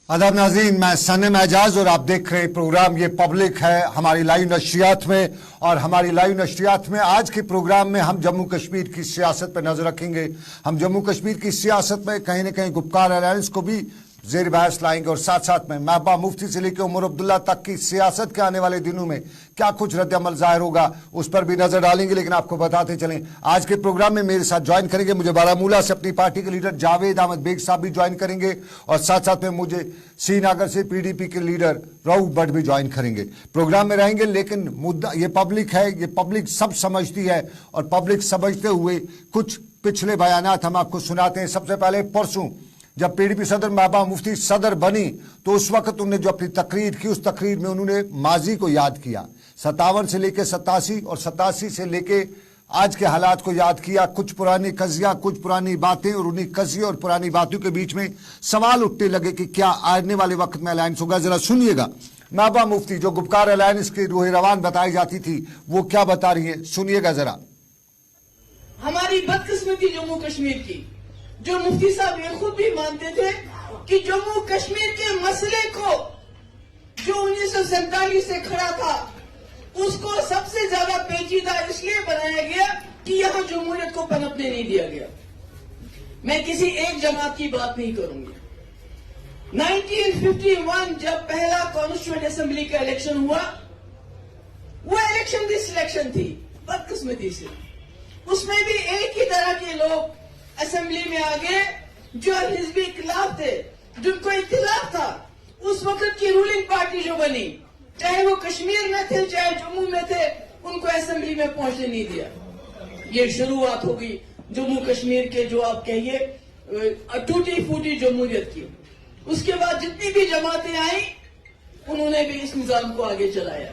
आदाब नाज़रीन, मैं सनम एजाज और आप देख रहे प्रोग्राम ये पब्लिक है हमारी लाइव नशरियात में। और हमारी लाइव नशरियात में आज के प्रोग्राम में हम जम्मू कश्मीर की सियासत पर नजर रखेंगे। हम जम्मू कश्मीर की सियासत में कहीं न कहीं गुपकार अलायंस को भी ज़ेर बहस लाएंगे और साथ साथ में महबूबा मुफ्ती से लेकर उमर अब्दुल्ला तक की सियासत के आने वाले दिनों में क्या कुछ रद्द-ए-अमल ज़ाहिर होगा उस पर भी नजर डालेंगे। लेकिन आपको बताते चलें, आज के प्रोग्राम में मेरे साथ ज्वाइन करेंगे, मुझे बारामूला से अपनी पार्टी के लीडर जावेद अहमद बेग साहब भी ज्वाइन करेंगे और साथ साथ में मुझे श्रीनगर से पीडीपी के लीडर रऊफ भट्ट भी ज्वाइन करेंगे। प्रोग्राम में रहेंगे, लेकिन मुद्दा ये पब्लिक है, ये पब्लिक सब समझती है और पब्लिक समझते हुए कुछ पिछले बयानात हम आपको सुनाते हैं। सबसे पहले परसों जब पीडीपी सदर महबूबा मुफ्ती सदर बनी तो उस वक्त उन्होंने जो अपनी तकरीर की, उस तकरीर में उन्होंने माजी को याद किया, 57 से लेके 87 और 87 से लेके आज के हालात को याद किया, कुछ पुरानी कजिया, कुछ पुरानी बातें, और उन्हीं कजिया और पुरानी बातों के बीच में सवाल उठने लगे कि क्या आने वाले वक्त में अलायंस होगा। जरा सुनिएगा महबूबा मुफ्ती जो गुपकार अलायंस की रूह रवान बताई जाती थी वो क्या बता रही है, सुनिएगा जरा। हमारी बदकिस्मती जम्मू कश्मीर की, जो मुफ्ती साहब ये खुद भी मानते थे कि जम्मू कश्मीर के मसले को जो 1947 से खड़ा था उसको सबसे ज्यादा पेचीदा इसलिए बनाया गया कि यहां जमहूरियत को पनपने नहीं दिया गया। मैं किसी एक जमात की बात नहीं करूंगी। 1951 जब पहला कॉन्स्टिट्यूएंट असेंबली का इलेक्शन हुआ, वो इलेक्शन की सिलेक्शन थी बदकिस्मती से। उसमें भी एक ही तरह के लोग असेंबली में आ गए जो हिजबी खिलाफ थे, जिनको इख्तिलाफ था। उस वक्त की रूलिंग पार्टी जो बनी, चाहे वो कश्मीर में थे चाहे जम्मू में थे, उनको असेंबली में पहुंचने नहीं दिया। ये शुरुआत होगी जम्मू कश्मीर के, जो आप कहिए टूटी फूटी जमहूरियत की। उसके बाद जितनी भी जमातें आई उन्होंने भी इस निजाम को आगे चलाया।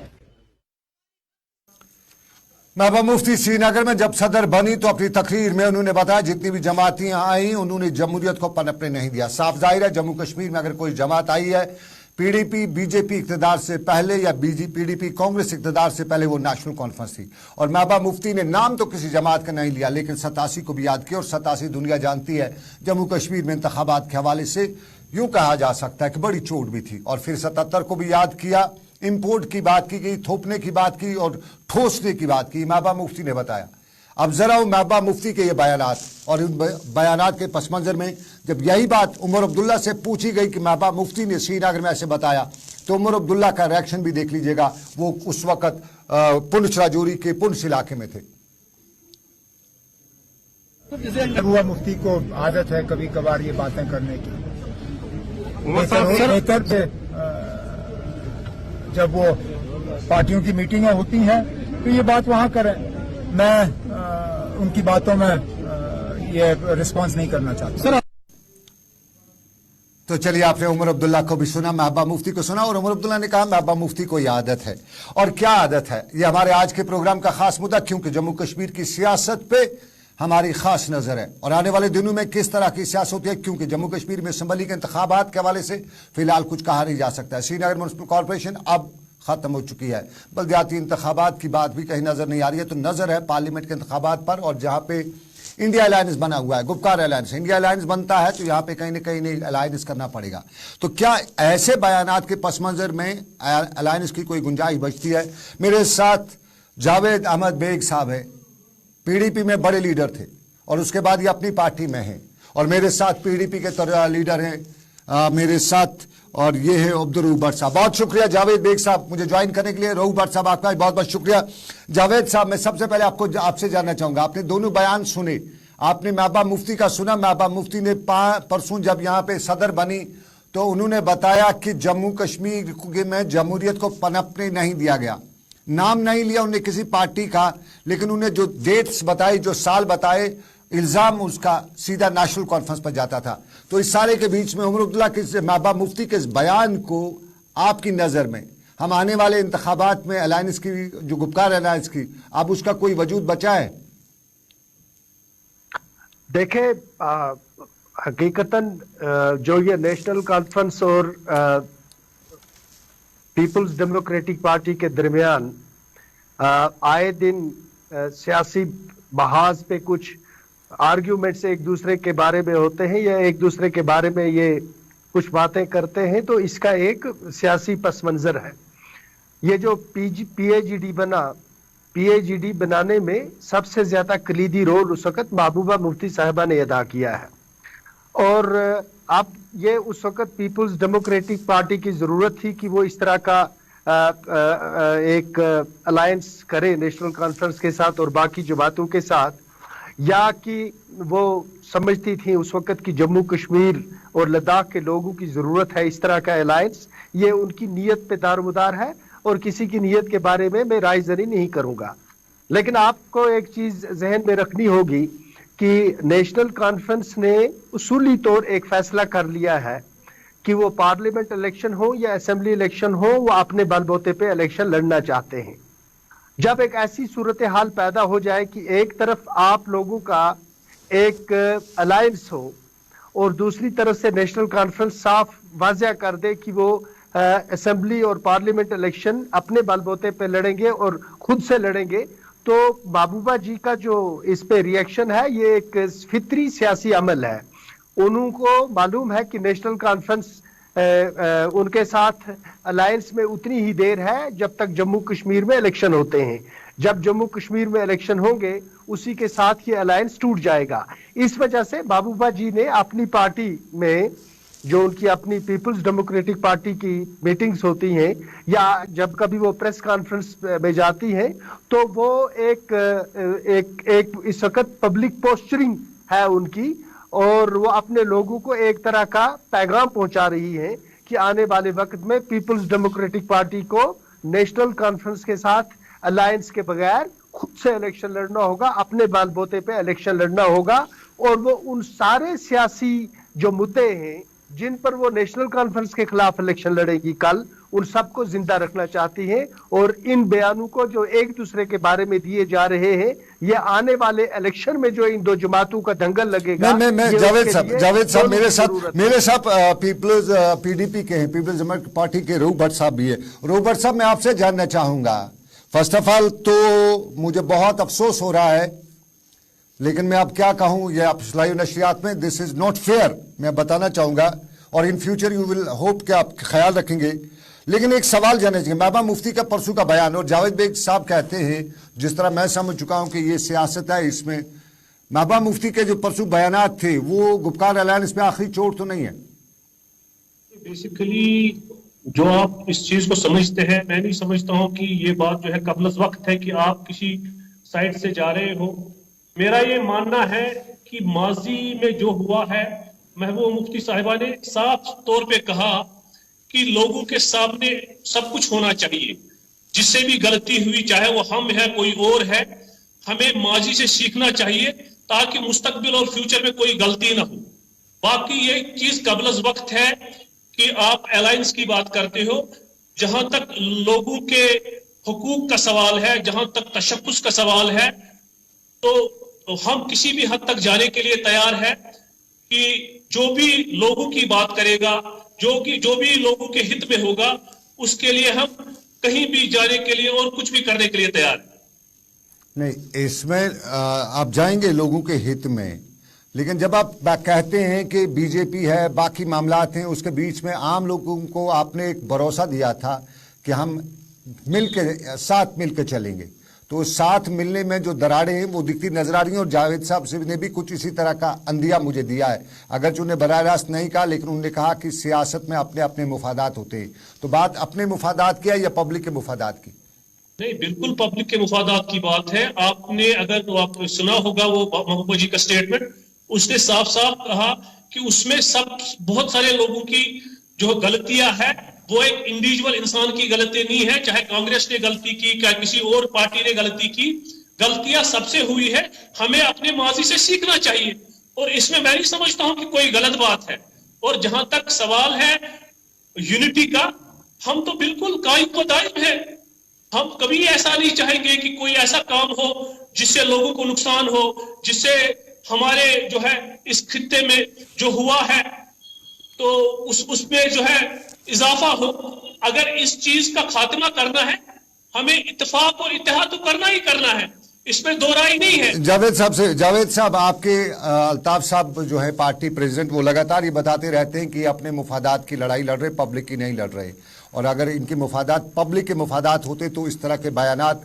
महबूबा मुफ्ती श्रीनगर में जब सदर बनी तो अपनी तकरीर में उन्होंने बताया जितनी भी जमातियां आई उन्होंने जमहूरियत को पनपने नहीं दिया। साफ जाहिर है जम्मू कश्मीर में अगर कोई जमात आई है, पीडीपी बीजेपी इक़्तिदार से पहले या पीडीपी कांग्रेस इक़्तिदार से पहले, वो नेशनल कॉन्फ्रेंस थी। और महबूबा मुफ्ती ने नाम तो किसी जमात का नहीं लिया, लेकिन 87 को भी याद किया। और 87 दुनिया जानती है जम्मू कश्मीर में इंतखाबात के हवाले से यूं कहा जा सकता है कि बड़ी चोट भी थी। और फिर 77 को भी याद किया, इंपोर्ट की बात की गई, थोपने की बात की और ठोसने की बात की, महबूबा मुफ्ती ने बताया। अब जरा वो महबूबा मुफ्ती के ये बयानात और उन बयानात के पस मंजर में जब यही बात उमर अब्दुल्ला से पूछी गई कि महबूबा मुफ्ती ने श्रीनगर में ऐसे बताया, तो उमर अब्दुल्ला का रिएक्शन भी देख लीजिएगा। वो उस वक्त पुंछ राजौरी के पुंछ इलाके में थे। महबूबा मुफ्ती को आदत है कभी कभार ये बातें करने की। बेहतर थे जब वो पार्टियों की मीटिंगें होती हैं तो ये बात वहां करें। मैं उनकी बातों में ये रिस्पांस नहीं करना चाहता। तो चलिए, आपने उमर अब्दुल्ला को भी सुना, महबूबा मुफ्ती को सुना, और उमर अब्दुल्ला ने कहा महबूबा मुफ्ती को यह आदत है। और क्या आदत है, ये हमारे आज के प्रोग्राम का खास मुद्दा, क्योंकि जम्मू कश्मीर की सियासत पे हमारी खास नजर है और आने वाले दिनों में किस तरह की सियासत होती है, क्योंकि जम्मू कश्मीर में असम्बली के इंतखाबात के हवाले से फिलहाल कुछ कहा नहीं जा सकता है। श्रीनगर म्युनिसिपल कॉर्पोरेशन अब खत्म हो चुकी है, बल्दियाती इंतखाबात की बात भी कहीं नजर नहीं आ रही है। तो नजर है पार्लियामेंट के इंतखाबात पर, और जहां पे इंडिया अलायंस बना हुआ है, गुपकार अलायंस, इंडिया अलायंस बनता है तो यहाँ पे कहीं ना कहीं अलायंस करना पड़ेगा। तो क्या ऐसे बयानात के पस मंजर में अलायंस की कोई गुंजाइश बचती है? मेरे साथ जावेद अहमद बेग साहब है, पीडीपी में बड़े लीडर थे और उसके बाद ये अपनी पार्टी में हैं, और मेरे साथ पीडीपी के लीडर हैं मेरे साथ, और ये है रऊफ भट्ट साहब। बहुत शुक्रिया जावेद बेग साहब मुझे ज्वाइन करने के लिए। रऊफ भट्ट साहब आपका बहुत बहुत शुक्रिया। जावेद साहब, मैं सबसे पहले आपसे जानना चाहूंगा, आपने दोनों बयान सुने, आपने महबूबा मुफ्ती का सुना। महबूबा मुफ्ती ने परसों जब यहाँ पे सदर बनी तो उन्होंने बताया कि जम्मू कश्मीर में जमहूरियत को पनपने नहीं दिया गया। नाम नहीं लिया उन्होंने किसी पार्टी का, लेकिन उन्हें जो डेट्स बताई, जो साल बताए, इल्जाम उसका सीधा नेशनल कॉन्फ्रेंस पर जाता था। तो इस सारे के बीच में उमर अब्दुल्ला के महबूबा मुफ्ती के इस बयान को आपकी नजर में हम आने वाले इंतखाबात में अलायंस की, जो गुपकार अलायंस की, अब उसका कोई वजूद बचा है? देखे, हकीकतन जो ये नेशनल कॉन्फ्रेंस और पीपल्स डेमोक्रेटिक पार्टी के दरमियान आए दिन सियासी बहाज पे कुछ आर्ग्यूमेंट्स एक दूसरे के बारे में होते हैं, या एक दूसरे के बारे में ये कुछ बातें करते हैं तो इसका एक सियासी पस मंजर है। ये जो पीएजीडी बनाने में सबसे ज्यादा कलीदी रोल उस वक्त महबूबा मुफ्ती साहिबा ने अदा किया है, और अब ये उस वक्त पीपल्स डेमोक्रेटिक पार्टी की जरूरत थी कि वो इस तरह का एक अलायंस करे नेशनल कॉन्फ्रेंस के साथ और बाकी जमातों के साथ, या कि वो समझती थी उस वक्त की जम्मू कश्मीर और लद्दाख के लोगों की जरूरत है इस तरह का अलायंस। ये उनकी नीयत पे दारोमदार है और किसी की नीयत के बारे में मैं रायजनी नहीं करूंगा। लेकिन आपको एक चीज जहन में रखनी होगी कि नेशनल कॉन्फ्रेंस ने उसूली तौर एक फैसला कर लिया है कि वो पार्लियामेंट इलेक्शन हो या असेंबली इलेक्शन हो, वो अपने बलबूते पे इलेक्शन लड़ना चाहते हैं। जब एक ऐसी सूरत हाल पैदा हो जाए कि एक तरफ आप लोगों का एक अलायंस हो और दूसरी तरफ से नेशनल कॉन्फ्रेंस साफ वाज़ेह कर दे कि वो असेंबली और पार्लियामेंट इलेक्शन अपने बलबूते पे लड़ेंगे और खुद से लड़ेंगे, तो महबूबा जी का जो इस पे रिएक्शन है ये एक फितरी सियासी अमल है। उनको मालूम है कि नेशनल कॉन्फ्रेंस उनके साथ अलायंस में उतनी ही देर है जब तक जम्मू कश्मीर में इलेक्शन होते हैं। जब जम्मू कश्मीर में इलेक्शन होंगे उसी के साथ ये अलायंस टूट जाएगा। इस वजह से महबूबा जी ने अपनी पार्टी में, जो उनकी अपनी पीपल्स डेमोक्रेटिक पार्टी की मीटिंग्स होती हैं या जब कभी वो प्रेस कॉन्फ्रेंस में जाती हैं, तो वो एक इस वक्त पब्लिक पोस्चरिंग है उनकी, और वो अपने लोगों को एक तरह का पैगाम पहुंचा रही है कि आने वाले वक्त में पीपल्स डेमोक्रेटिक पार्टी को नेशनल कॉन्फ्रेंस के साथ अलायंस के बगैर खुद से इलेक्शन लड़ना होगा, अपने बलबूते पे इलेक्शन लड़ना होगा, और वो उन सारे सियासी जो मुद्दे हैं जिन पर वो नेशनल कॉन्फ्रेंस के खिलाफ इलेक्शन लड़ेगी कल, उन सबको जिंदा रखना चाहती हैं। और इन बयानों को जो एक दूसरे के बारे में दिए जा रहे हैं, ये आने वाले इलेक्शन में जो इन दो जमातों का दंगल लगेगा। मैं जावेद साहब मेरे साथ पीपल्स पीडीपी के हैं, पीपल्स डेमोक्रेटिक पार्टी के रूप भट्ट साहब भी है। रूप भट्ट साहब, मैं आपसे जानना चाहूंगा, फर्स्ट ऑफ ऑल तो मुझे बहुत अफसोस हो रहा है, लेकिन मैं अब क्या कहूं, ये आप इस्लामी नशरियात में दिस इज नॉट फेयर मैं बताना चाहूंगा, और in future you will hope कि आप ख्याल रखेंगे। लेकिन एक सवाल जानना चाहिए, महबूबा मुफ्ती का परसों का बयान, और जावेद बेग साहब कहते हैं, जिस तरह मैं समझ चुका हूं कि ये सियासत है, इसमें महबूबा मुफ्ती के जो परसों बयानात थे वो गुपकार अलायंस में आखिरी चोट तो नहीं है। बेसिकली जो आप इस चीज को समझते हैं, मैं नहीं समझता हूं कि ये बात जो है कबल वक्त है कि आप किसी साइड से जा रहे हो। मेरा ये मानना है कि माजी में जो हुआ है, महबूबा मुफ्ती साहिबा ने साफ तौर पे कहा कि लोगों के सामने सब कुछ होना चाहिए, जिससे भी गलती हुई, चाहे वो हम है कोई और है, हमें माजी से सीखना चाहिए ताकि मुस्तकबिल और फ्यूचर में कोई गलती ना हो। बाकी ये चीज कबल वक्त है कि आप अलायंस की बात करते हो। जहां तक लोगों के हुकूक का सवाल है, जहां तक तशक्कुस का सवाल है, तो हम किसी भी हद तक जाने के लिए तैयार है कि जो भी लोगों की बात करेगा, जो भी लोगों के हित में होगा, उसके लिए हम कहीं भी जाने के लिए और कुछ भी करने के लिए तैयार है। नहीं, इसमें आप जाएंगे लोगों के हित में, लेकिन जब आप कहते हैं कि बीजेपी है, बाकी मामलात हैं, उसके बीच में आम लोगों को आपने एक भरोसा दिया था कि हम साथ मिलकर चलेंगे, तो साथ मिलने में जो दरारें हैं वो दिखती नजर आ रही हैं। और जावेद साहब से ने भी कुछ इसी तरह का अंदिया मुझे दिया है, अगरचे उन्हें बराह रास्त नहीं कहा, लेकिन उन्होंने कहा कि सियासत में अपने अपने मुफादात होते हैं। तो बात अपने मुफादात की है या पब्लिक के मुफादात की? नहीं, बिल्कुल पब्लिक के मुफादात की बात है। आपने अगर आप सुना होगा वो महबूबा जी का स्टेटमेंट, उसने साफ साफ कहा कि उसमें बहुत सारे लोगों की जो गलतियां हैं वो एक इंडिविजुअल इंसान की गलती नहीं है, चाहे कांग्रेस ने गलती की, क्या किसी और पार्टी ने गलती की, गलतियां सबसे हुई है। हमें अपने माजी से सीखना चाहिए, और इसमें मैं नहीं समझता हूं कि कोई गलत बात है। और जहां तक सवाल है यूनिटी का, हम तो बिल्कुल कायम व दायम है। हम कभी ऐसा नहीं चाहेंगे कि कोई ऐसा काम हो जिससे लोगों को नुकसान हो, जिससे हमारे जो है इस खित्ते में जो हुआ है तो उसमें जो है इजाफा हो। अगर इस चीज का खात्मा करना है, हमें इत्तेफाक और इत्तेहाद तो करना ही करना है। इसमें दो राय नहीं है। जावेद साहब आपके अल्ताफ साहब जो है पार्टी प्रेसिडेंट, वो लगातार ये बताते रहते हैं कि अपने मुफादात की लड़ाई लड़ रहे, पब्लिक की नहीं लड़ रहे, और अगर इनके मुफादात पब्लिक के मुफादात होते तो इस तरह के बयानात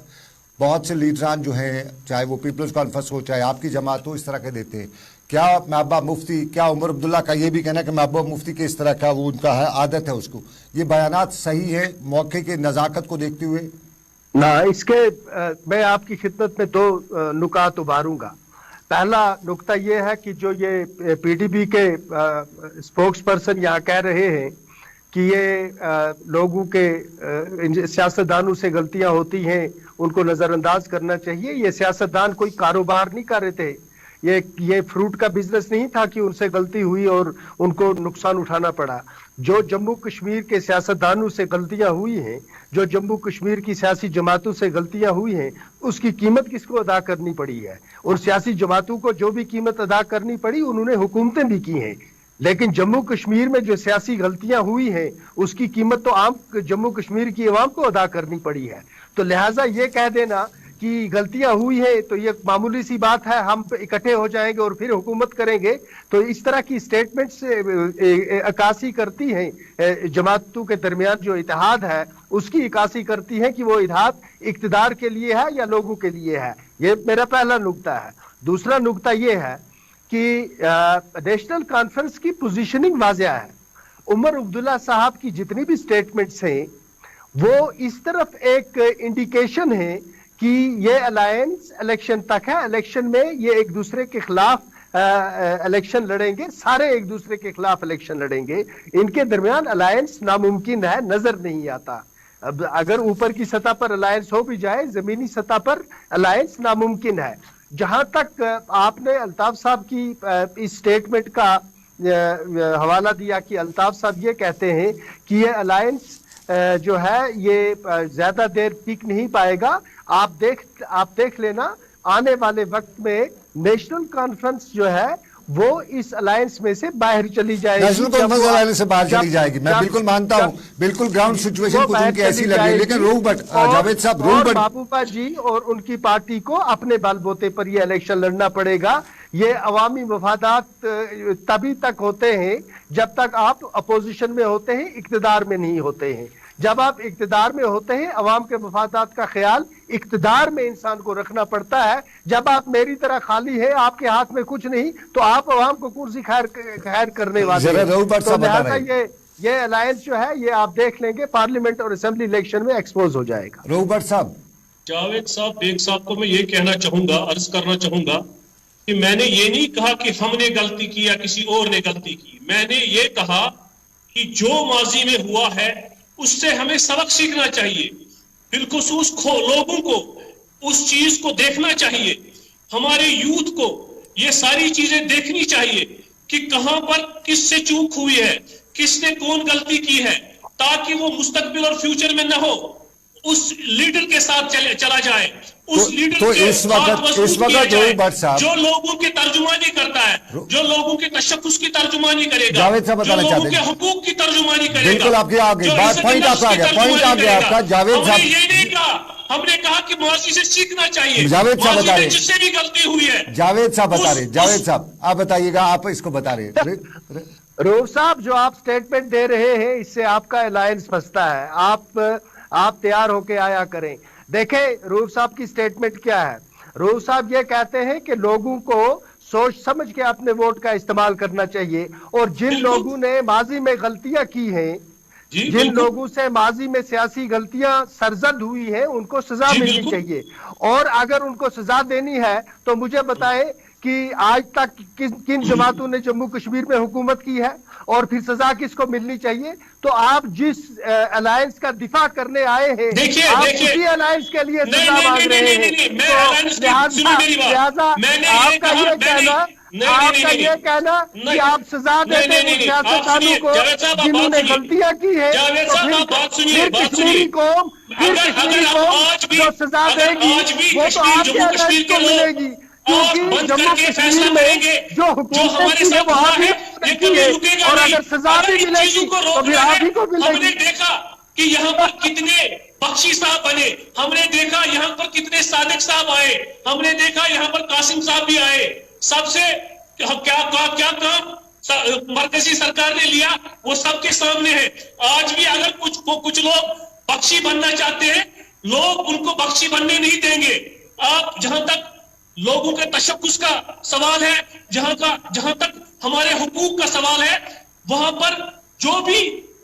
बहुत से लीडरान जो हैं, चाहे वो पीपल्स कॉन्फ्रेंस हो चाहे आपकी जमात हो, इस तरह के देते हैं। क्या महबूबा मुफ्ती, क्या उमर अब्दुल्ला का ये भी कहना है कि महबूबा मुफ्ती के इस तरह का वो उनका है, आदत है उसको, ये बयानात सही है मौके के नज़ाकत को देखते हुए? ना, इसके मैं आपकी खिदमत में दो नुकात उभारूंगा। पहला नुकता ये है कि जो ये पीडीपी के स्पोक्स पर्सन यहाँ कह रहे हैं कि ये लोगों के सियासतदानों से गलतियां होती हैं, उनको नजरअंदाज करना चाहिए। ये सियासतदान कोई कारोबार नहीं कर रहे थे, ये फ्रूट का बिजनेस नहीं था कि उनसे गलती हुई और उनको नुकसान उठाना पड़ा। जो जम्मू कश्मीर के सियासतदानों से गलतियां हुई हैं, जो जम्मू कश्मीर की सियासी जमातों से गलतियां हुई हैं, उसकी कीमत किसको अदा करनी पड़ी है? और सियासी जमातों को जो भी कीमत अदा करनी पड़ी उन्होंने हुकूमतें भी की हैं, लेकिन जम्मू कश्मीर में जो सियासी गलतियां हुई हैं उसकी कीमत तो आम जम्मू कश्मीर की आवाम को अदा करनी पड़ी है। तो लिहाजा ये कह देना कि गलतियां हुई है तो ये मामूली सी बात है, हम इकट्ठे हो जाएंगे और फिर हुकूमत करेंगे, तो इस तरह की स्टेटमेंट से अक्कासी करती हैं जमातों के दरमियान जो इत्तेहाद है उसकी अक्कासी करती है कि वो इत्तेहाद इक्तदार के लिए है या लोगों के लिए है। ये मेरा पहला नुकता है। दूसरा नुकता ये है कि नेशनल कॉन्फ्रेंस की पोजीशनिंग वाज़ेह है। उमर अब्दुल्ला साहब की जितनी भी स्टेटमेंट्स हैं वो इस तरफ एक इंडिकेशन है कि ये अलायंस इलेक्शन तक है, इलेक्शन में ये एक दूसरे के खिलाफ इलेक्शन लड़ेंगे, सारे एक दूसरे के खिलाफ इलेक्शन लड़ेंगे, इनके दरमियान अलायंस नामुमकिन है, नजर नहीं आता। अब अगर ऊपर की सतह पर अलायंस हो भी जाए, जमीनी सतह पर अलायंस नामुमकिन है। जहां तक आपने अल्ताफ साहब की इस स्टेटमेंट का हवाला दिया कि अल्ताफ साहब ये कहते हैं कि ये अलायंस जो है ये ज्यादा देर टिक नहीं पाएगा, आप देख लेना आने वाले वक्त में नेशनल कॉन्फ्रेंस जो है वो इस अलायंस में से बाहर चली जाएगी, नेशनल कॉन्फ्रेंस अलायंस से बाहर चली जाएगी। मैं बिल्कुल मानता हूं, बिल्कुल ग्राउंड सिचुएशन कुछ उनकी ऐसी लगी, लेकिन जावेद साहब महबूबा जी और उनकी पार्टी को अपने बलबूते पर ये इलेक्शन लड़ना पड़ेगा। ये अवामी मफादात तभी तक होते हैं जब तक आप अपोजिशन में होते हैं, इक्तदार में नहीं होते हैं। जब आप इक्तदार में होते हैं अवाम के मफादात का ख्याल इक्तदार में इंसान को रखना पड़ता है। जब आप मेरी तरह खाली है, आपके हाथ में कुछ नहीं, तो आप अवाम को कुर्सी खैर करने वाले हैं। तो लिहाजा ये अलायंस जो है ये आप देख लेंगे पार्लियामेंट और असेंबली इलेक्शन में एक्सपोज हो जाएगा। रोहबर साहब, जावेद साहब, बेग साहब को मैं ये कहना चाहूंगा, अर्ज करना चाहूंगा कि मैंने ये नहीं कहा कि हमने गलती की या किसी और ने गलती की। मैंने ये कहा कि जो माजी में हुआ है उससे हमें सबक सीखना चाहिए। बिलखुसूस लोगों को उस चीज को देखना चाहिए, हमारे यूथ को ये सारी चीजें देखनी चाहिए कि कहां पर किससे चूक हुई है, किसने कौन गलती की है, ताकि वो मुस्तकबिल और फ्यूचर में न हो, उस लीडर के साथ चला जाए, उस लीडर तो के इस वक्त जो लोगों की तर्जुमानी करता है, जो लोगों के तशख्खुस की तर्जुमानी करेगा, जावेद साहब जो लोगों के हुकूक की तर्जुमानी करेगा। बिल्कुल आपके आगे बात, पॉइंट आपका आ गया, पॉइंट आ गया आपका। जावेद साहब, ये नहीं कहा, हमने कहा कि माजी से सीखना चाहिए। जावेद साहब बता रहे, जिससे भी गलती हुई है। जावेद साहब बता रहे, जावेद साहब आप बताइएगा, आप इसको बता रहे। रोहब साहब, जो आप स्टेटमेंट दे रहे हैं इससे आपका अलायंस फंसता है। आप तैयार होके आया करें। देखें रोहब साहब की स्टेटमेंट क्या है। रोहब साहब ये कहते हैं कि लोगों को सोच समझ के अपने वोट का इस्तेमाल करना चाहिए, और जिन लोगों ने माजी में गलतियां की हैं, जिन लोगों से माजी में सियासी गलतियां सरजद हुई हैं, उनको सजा मिलनी चाहिए। और अगर उनको सजा देनी है तो मुझे बताएं कि आज तक किन जमातों ने जम्मू कश्मीर में हुकूमत की है, और फिर सजा किसको मिलनी चाहिए। तो आप जिस अलायंस का दिफा करने आए हैं, आप उसी अलायंस के लिए सजा मांग रहे हैं। लिहाजा आपका ये कहना कि आप सजा देते हैं सियासतदानों को जिन्होंने गलतियां की है, तो फिर कश्मीरी कौम जो सजा देगी वो तो आपके अलायंस को मिलेगी, क्योंकि जम्मू कश्मीर में जो हुकूमत की है वो आप ही की है, और अगर सजा भी मिलेगी तो फिर आप ही को मिलेगी। हमने देखा कि यहाँ पर कितने बख्शी साहब बने, हमने देखा यहाँ पर कितने सादिक साहब आए, हमने देखा यहाँ पर कासिम साहब भी आए, सबसे क्या काम मरकजी सरकार ने लिया वो सबके सामने है। आज भी अगर कुछ लोग बख्शी बनना चाहते हैं, लोग उनको बख्शी बनने नहीं देंगे। आप जहां तक लोगों के तशक्कुस का सवाल है, जहां तक हमारे हुकूक का सवाल है, वहां पर जो भी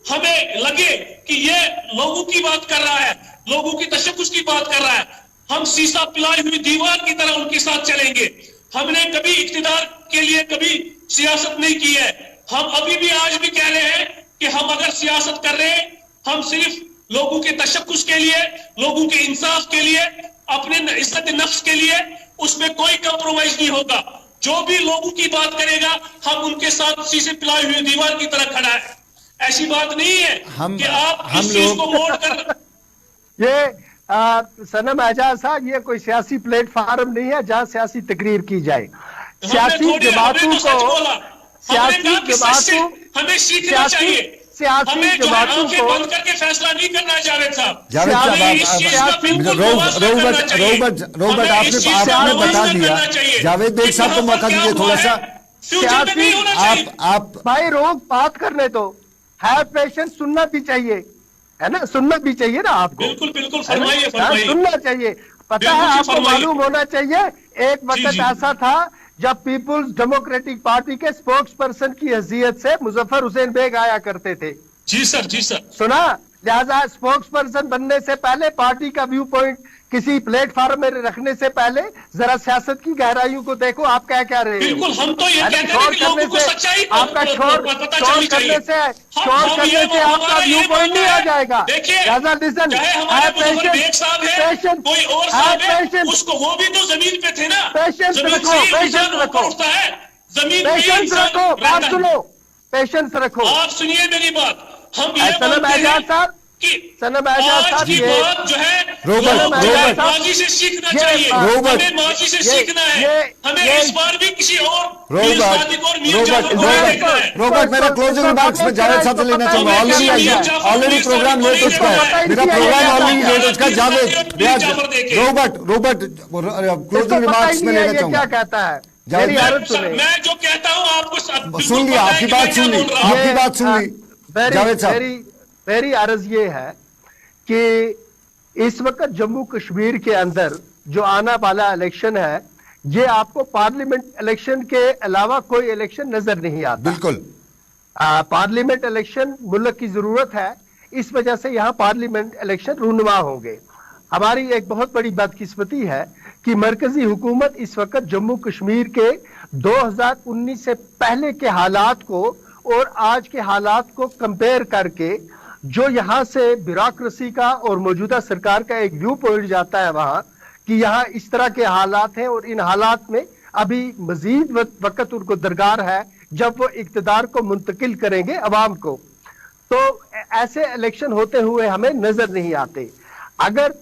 हमें लगे कि ये लोगों की बात कर रहा है, लोगों की तशक्कुस की बात कर रहा है, हम सीसा पिलाई हुई दीवार की तरह उनके साथ चलेंगे। हमने कभी इख्तिदार के लिए कभी सियासत नहीं की है। हम अभी भी आज भी कह रहे हैं कि हम अगर सियासत कर रहे हैं, हम सिर्फ लोगों के तशक्कुस के लिए, लोगों के इंसाफ के लिए, अपने इज्जत नफ्स के लिए, उसमें कोई कंप्रोमाइज नहीं होगा। जो भी लोगों की बात करेगा, हम उनके साथ शीशे पिलाई हुई दीवार की तरह खड़ा है। ऐसी बात नहीं है कि आप इस चीज को मोड़ कर ये सनम एजाज साहब, ये कोई सियासी प्लेटफार्म नहीं है जहां सियासी तकरीर की जाए। सियासी जमातों को हमें सीखना चाहिए, हमें जो आंखें बंद करके फैसला नहीं करना। जावेद साहब, रोबर्ट आपने बता दिया। जावेद बेग साहब को मौका दीजिए थोड़ा सा। आप भाई रोक बात करने तो है, पेशेंस सुनना भी चाहिए, है ना, सुनना भी चाहिए ना आपको। बिल्कुल बिल्कुल, फरमाइए फरमाइए। सुनना चाहिए। पता है, आपको मालूम होना चाहिए, एक वक्त ऐसा था जब पीपुल्स डेमोक्रेटिक पार्टी के स्पोक्स पर्सन की हैसियत से मुजफ्फर हुसैन बेग आया करते थे। जी सर, जी सर। सुना, लिहाजा स्पोक्स पर्सन बनने से पहले, पार्टी का व्यू पॉइंट किसी प्लेटफॉर्म में रखने से पहले जरा सियासत की गहराइयों को देखो। आप क्या कह रहे हैं? बिल्कुल, हम तो ये कहते हैं कि लोगों को सच्चाई आपका शोर करने से आपका व्यू पॉइंट नहीं आ जाएगा। चाहे हमारे मुजफ्फर बेग साहब है, कोई और साहब है, उसको वो भी तो जमीन पे थे ना। पेशेंस रखो, पेशेंस रखो, जमीन पेशेंस रखो, बात सुनो, पेशेंस रखो। आप सुनिए मेरी बात। हम ये सनम एजाज साहब, सनम एजाज साहब, की बात जो है रोबर्ट माजी से सीखना चाहिए। हमें माजी से सीखना है। हमें इस बार भी किसी और रोबर्ट मेरा क्लोजिंग रिमार्क्स में जावेद साहब से लेना चाहूंगा। ऑलरेडी प्रोग्राम लेट हो चुका है, मेरा प्रोग्राम ऑलरेडी लेट हो चुका है। जावेद, रोबर्ट क्लोजिंग रिमार्क्स में लेना चाहूंगा। क्या कहता है? मैं जो कहता हूँ आपको सुन लिया, आपकी बात सुन ली, आपकी बात सुन ली। जावेद साहब, मेरी अर्ज ये है कि इस वक्त जम्मू कश्मीर के अंदर जो आना वाला इलेक्शन है, ये आपको पार्लियामेंट इलेक्शन के अलावा कोई इलेक्शन नजर नहीं आता। बिल्कुल, पार्लियामेंट इलेक्शन मुल्क की जरूरत है, इस वजह से यहाँ पार्लियामेंट इलेक्शन रूनुमा होंगे। हमारी एक बहुत बड़ी बदकिस्मती है कि मरकजी हुकूमत इस वक्त जम्मू कश्मीर के 2019 से पहले के हालात को और आज के हालात को कंपेयर करके, जो यहाँ से ब्यूरोक्रेसी का और मौजूदा सरकार का एक व्यू पॉइंट जाता है वहां कि यहाँ इस तरह के हालात हैं और इन हालात में अभी मजीद वक्त उनको दरकार है जब वो इक्तदार को मुंतकिल करेंगे अवाम को। तो ऐसे इलेक्शन होते हुए हमें नजर नहीं आते। अगर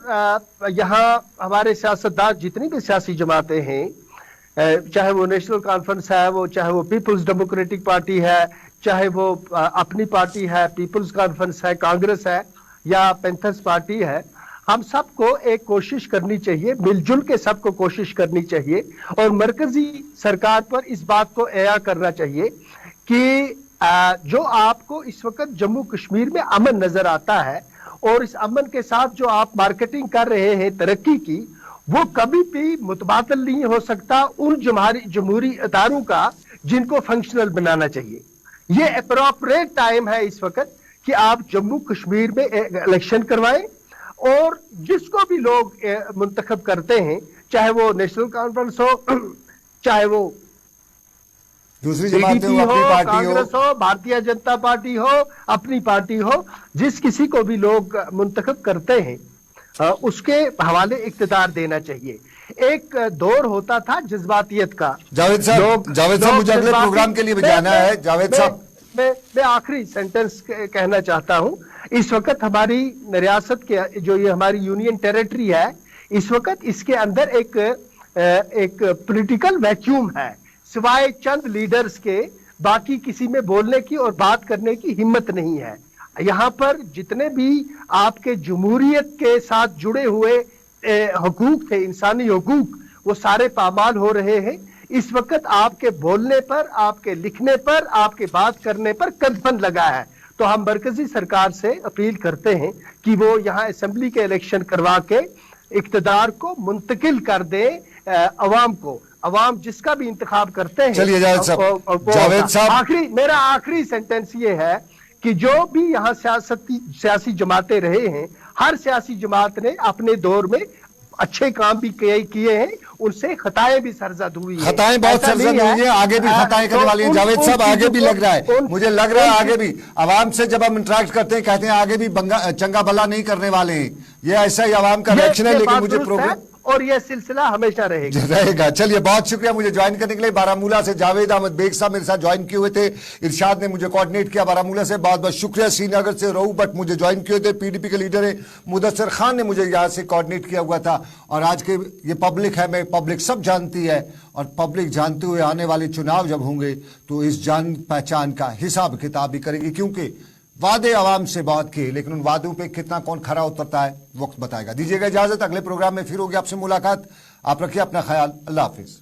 यहाँ हमारे सियासतदान, जितनी भी सियासी जमातें हैं, चाहे वो नेशनल कॉन्फ्रेंस है, वो चाहे वो पीपल्स डेमोक्रेटिक पार्टी है, चाहे वो अपनी पार्टी है, पीपल्स कॉन्फ्रेंस है, कांग्रेस है या पैंथर्स पार्टी है, हम सबको एक कोशिश करनी चाहिए, मिलजुल के सबको कोशिश करनी चाहिए और मरकजी सरकार पर इस बात को एया करना चाहिए कि जो आपको इस वक्त जम्मू कश्मीर में अमन नजर आता है और इस अमन के साथ जो आप मार्केटिंग कर रहे हैं तरक्की की, वो कभी भी मुतबादल नहीं हो सकता उन जमहूरी इदारों का जिनको फंक्शनल बनाना चाहिए। ये अप्रोप्रिएट टाइम है इस वक्त कि आप जम्मू कश्मीर में इलेक्शन करवाएं और जिसको भी लोग मुंतखब करते हैं, चाहे वो नेशनल कॉन्फ्रेंस हो, चाहे वो दूसरी जमातें हो, अपनी पार्टी कांग्रेस हो, भारतीय जनता पार्टी हो, अपनी पार्टी हो, जिस किसी को भी लोग मुंतखब करते हैं उसके हवाले इख्तियार देना चाहिए। एक दौर होता था जज्बातियत का। जावेद साहब, मुझे अगले प्रोग्राम के लिए भी जाना है। जावेद साहब, मैं आखिरी सेंटेंस कहना चाहता हूं। इस वक्त हमारी रियासत के जो ये हमारी यूनियन टेरिटरी है, इस वक्त इसके अंदर एक पॉलिटिकल वैक्यूम है। सिवाय चंद लीडर्स के बाकी किसी में बोलने की और बात करने की हिम्मत नहीं है। यहाँ पर जितने भी आपके जमहूरियत के साथ जुड़े हुए हकूक थे, इंसानी हकूक, वो सारे पामाल हो रहे हैं। इस वक्त आपके बोलने पर, आपके लिखने पर, आपके बात करने पर कदबन लगा है। तो हम मरकजी सरकार से अपील करते हैं कि वो यहाँ असेंबली के इलेक्शन करवा के इक्तदार को मुंतकिल कर दे अवाम को। अवाम जिसका भी इंतखाब करते हैं। चलिए जावेद साहब, मेरा आखिरी सेंटेंस ये है कि जो भी यहाँ सियासी जमातें रहे हैं, हर सियासी जमात ने अपने दौर में अच्छे काम भी किए हैं, उनसे खताएं भी सरजद हुई हैं। खताएं बहुत सरजद हुई हैं, आगे भी खताएं करने वाली हैं। जावेद साहब, आगे भी लग रहा है, मुझे लग रहा है आगे भी अवाम से जब हम इंटरेक्ट करते हैं कहते हैं आगे भी चंगा भला नहीं करने वाले हैं। ये ऐसा ही अवाम का रिएक्शन है, लेकिन मुझे प्रोग्राम और ये सिलसिला हमेशा रहेगा। चलिए, बहुत शुक्रिया मुझे ज्वाइन करने के लिए। बारामूला से जावेद अहमद बेग साहब मेरे साथ ज्वाइन किए हुए थे। इरशाद ने मुझे कोऑर्डिनेट किया बारामूला से, बहुत बहुत शुक्रिया। श्रीनगर से रहू बट मुझे ज्वाइन किए थे। पीडीपी के लीडर है मुदस्सिर खान ने मुझे यहाँ से कोऑर्डिनेट किया हुआ था। और आज के ये पब्लिक है, मैं पब्लिक सब जानती है, और पब्लिक जानते हुए आने वाले चुनाव जब होंगे तो इस जान पहचान का हिसाब किताब भी करेगी, क्योंकि वादे आवाम से बहुत किए, लेकिन उन वादों पे कितना कौन खरा उतरता है वक्त बताएगा। दीजिएगा इजाजत, अगले प्रोग्राम में फिर होगी आपसे मुलाकात। आप रखिए अपना ख्याल। अल्लाह हाफिज।